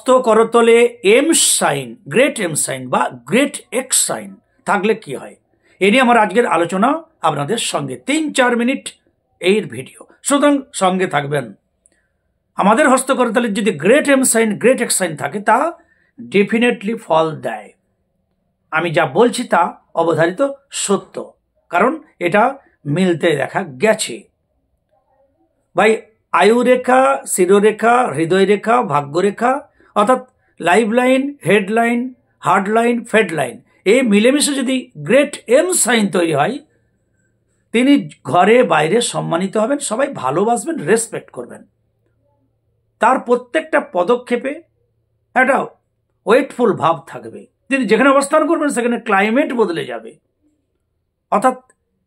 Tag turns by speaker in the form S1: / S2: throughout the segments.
S1: হস্ত করতলে M sign, great M sign বা গ্রেট এক্স সাইন থাকলে কি হয়, এ নিয়ে আমার আজকের আলোচনা আপনাদের সঙ্গে। 3-4 মিনিট এই ভিডিও, সুতরাং সঙ্গে থাকবেন। আমাদের হস্ত করতলে যদি great M sign, great X sign থাকে, তা ডেফিনেটলি ফল দেয়। আমি যা বলছি তা অবধারিত সত্য, কারণ এটা মিলতে দেখা গেছে। ভাই, আয়ুরেখা, শিরোরেখা, হৃদয়রেখা, ভাগ্যরেখা অর্থাৎ life line, headline, heart line, fate line, এই মিলেমিশে যদি গ্রেট এম সাইন তৈরি হয়, তিনি ঘরে বাইরে সম্মানিত হবেন, সবাই ভালোবাসবেন, রেসপেক্ট করবেন। তার প্রত্যেকটা পদক্ষেপে একটা ওয়েটফুল ভাব থাকবে। তিনি যেখানে অবস্থান করবেন সেখানে ক্লাইমেট বদলে যাবে। অর্থাৎ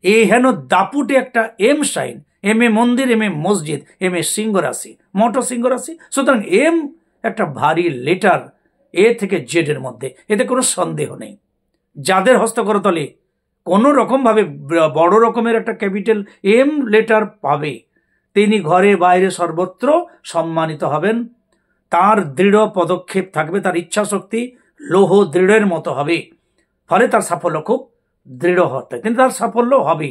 S1: এই হেন দাপুটে একটা এম সাইন, এম এ মন্দির, এম এ মসজিদ, এম এ সিংহ রাশি, মোটর সিংহ রাশি, সুতরাং এম একটা ভারী লেটার, এ থেকে জেড এর মধ্যে, এতে কোনো সন্দেহ নেই। যাদের হস্তকরতলে কোনো রকমভাবে বড় রকমের একটা ক্যাপিটাল এম লেটার পাবে, তিনি ঘরে বাইরে সর্বত্র সম্মানিত হবেন। তার দৃঢ় পদক্ষেপ থাকবে, তার ইচ্ছা শক্তি লৌহ দৃঢ়ের মতো হবে, ফলে তার সাফল্য খুব দৃঢ় হতে, কিন্তু তার সাফল্য হবে।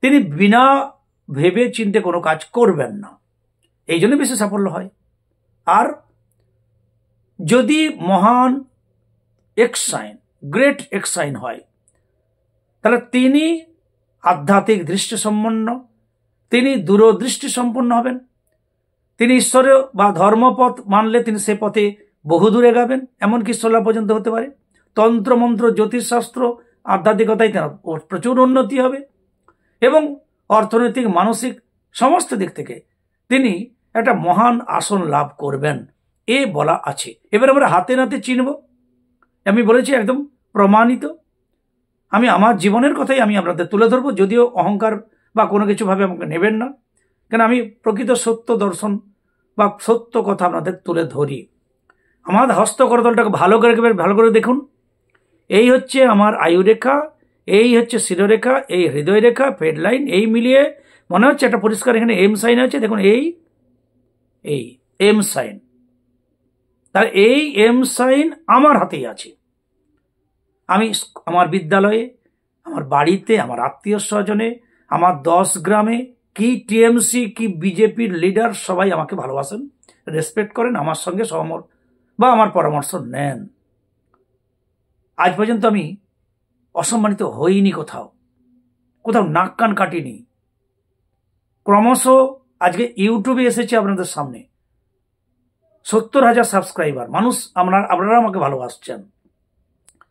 S1: তিনি বিনা ভেবে চিন্তে কোনো কাজ করবেন না, এই জন্য বেশি সাফল্য হয়। আর যদি মহান X sign, great X sign হয়, তাহলে তিনি আধ্যাত্মিক দৃষ্টি সম্পন্ন, তিনি দূরদৃষ্টি সম্পন্ন হবেন। তিনি ঈশ্বরের বা ধর্মপথ মানলে তিনি সে পথে বহুদূর এগাবেন, এমনকি ঈশ্বরলাভ পর্যন্ত হতে পারে। তন্ত্রমন্ত্র, জ্যোতিষশাস্ত্র, আধ্যাত্মিকতায় তার প্রচুর উন্নতি হবে এবং অর্থনৈতিক, মানসিক সমস্ত দিক থেকে তিনি একটা মহান আসন লাভ করবেন, এ বলা আছে। এবার আমরা হাতে নাতে চিনব। আমি বলেছি একদম প্রমাণিত। আমি আমার জীবনের কথাই আমি আপনাদের তুলে ধরবো, যদিও অহংকার বা কোনো কিছুভাবে আমাকে নেবেন না, কেন আমি প্রকৃত সত্য দর্শন বা সত্য কথা আপনাদের তুলে ধরি। আমার হস্তকরতলটাকে ভালো করে দেখুন। এই হচ্ছে আমার আয়ুরেখা, এই হচ্ছে শিরোরেখা, এই হৃদয় রেখা, ফেড লাইন, এই মিলিয়ে মনে হচ্ছে একটা পরিষ্কার এখানে এম সাইন আছে। দেখুন এই এম সাইন, তার এই এম সাইন আমার হাতেই আছে। আমি আমার বিদ্যালয়ে, আমার বাড়িতে, আমার আত্মীয় স্বজনে, আমার 10 গ্রামে, কি টিএমসি কি বিজেপির লিডার সবাই আমাকে ভালোবাসেন, রেসপেক্ট করেন, আমার সঙ্গে সহমত বা আমার পরামর্শ নেন। আজ পর্যন্ত আমি অসম্মানিত হইনি, কোথাও নাক কান কাটিনি। ক্রমশ আজকে ইউটিউবে এসেছে আপনাদের সামনে, 70,000 সাবস্ক্রাইবার, মানুষ আপনারা আমাকে ভালোবাসছেন।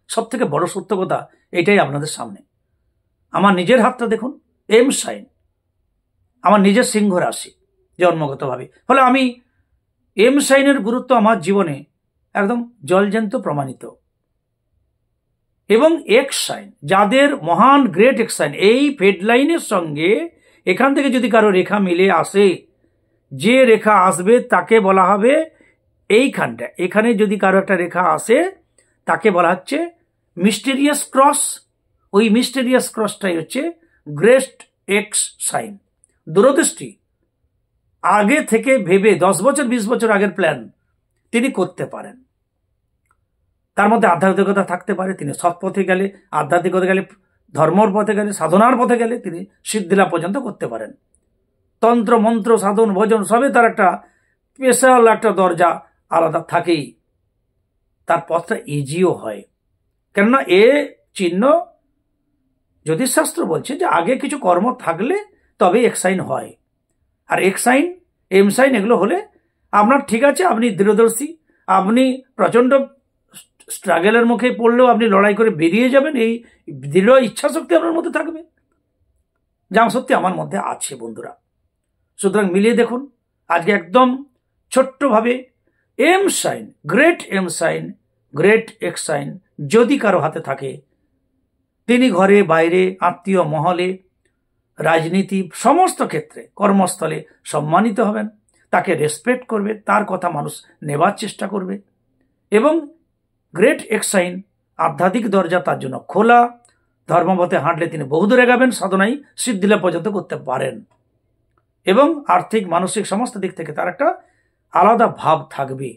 S1: সব থেকে বড় সত্য কথা এটাই আপনাদের সামনে। আমার নিজের হাতটা দেখুন, এম সাইন, আমার নিজের সিংহ রাশি জন্মগতভাবে, ফলে আমি এম সাইনের গুরুত্ব আমার জীবনে একদম জলজ্যান্ত প্রমাণিত। এবং এক্স সাইন, যাদের মহান গ্রেট এক্স সাইন, এই ফেড লাইনের সঙ্গে এখান থেকে যদি কারো রেখা মিলে আসে, যে রেখা আসবে তাকে বলা হবে এইখানটা, এখানে যদি কারো একটা রেখা আসে তাকে বলা হচ্ছে মিস্টেরিয়াস ক্রস। ওই মিস্টেরিয়াস ক্রসটাই হচ্ছে গ্রেট এক্স সাইন। দূরদৃষ্টি, আগে থেকে ভেবে 10 বছর 20 বছর আগের প্ল্যান তিনি করতে পারেন। তার মধ্যে আধ্যাত্মিকতা থাকতে পারে, তিনি সৎ পথে গেলে, আধ্যাত্মিকতা গেলে, ধর্মর পথে গেলে, সাধনার পথে গেলে তিনি সিদ্ধিলাভ পর্যন্ত করতে পারেন। তন্ত্র মন্ত্র, সাধন, ভজন সবে তার একটা স্পেশাল একটা দরজা আলাদা থাকেই। তার পথটা ইজিও হয়, কেননা এ চিহ্ন জ্যোতিষশাস্ত্র বলছে যে আগে কিছু কর্ম থাকলে তবে এক্স সাইন হয়। আর এক্স সাইন, এম সাইন এগুলো হলে আপনার ঠিক আছে, আপনি দৃঢ়দর্শী, আপনি প্রচণ্ড স্ট্রাগলের মুখে পড়লেও আপনি লড়াই করে বেরিয়ে যাবেন, এই দৃঢ় ইচ্ছা শক্তি আপনার মধ্যে থাকবে, যা সত্যি আমার মধ্যে আছে বন্ধুরা। সুতরাং মিলিয়ে দেখুন, আজকে একদম ছোট্টভাবে M sign, great M sign, great X sign যদি কারো হাতে থাকে, তিনি ঘরে বাইরে, আত্মীয় মহলে, রাজনীতি, সমস্ত ক্ষেত্রে, কর্মস্থলে সম্মানিত হবেন, তাকে রেসপেক্ট করবে, তার কথা মানুষ নেবার চেষ্টা করবে। এবং গ্রেট এক্স সাইন, আধ্যাত্মিক দরজা তার জন্য খোলা, ধর্মপথে হাঁটলে তিনি বহুদূর এগাবেন, সাধনাই সিদ্ধিলাভ পর্যন্ত করতে পারেন। এবং আর্থিক, মানসিক সমস্ত দিক থেকে তার একটা আলাদা ভাব থাকবে।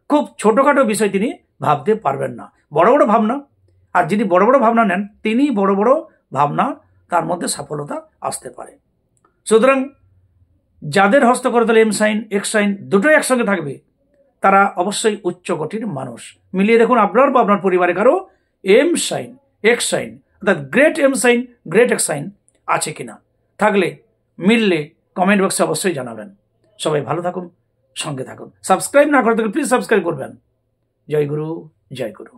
S1: খুব ছোটোখাটো বিষয় তিনি ভাবতে পারবেন না, বড় বড় ভাবনা। আর যিনি বড় বড় ভাবনা নেন তিনি বড় বড় ভাবনা তার মধ্যে সফলতা আসতে পারে। সুতরাং যাদের হস্তকরতলে এম সাইন এক্স সাইন দুটোই একসঙ্গে থাকবে তারা অবশ্যই উচ্চ কোটির মানুষ। মিলিয়ে দেখুন আপনার বা আপনার পরিবারে কারো এম সাইন এক্স সাইন অর্থাৎ great M sign great X sign আছে কিনা, থাকলে মিললে কমেন্ট বক্সে অবশ্যই জানাবেন। সবাই ভালো থাকুন, সঙ্গে থাকুন। সাবস্ক্রাইব না করে থাকলে প্লিজ সাবস্ক্রাইব করবেন। জয় গুরু, জয় গুরু।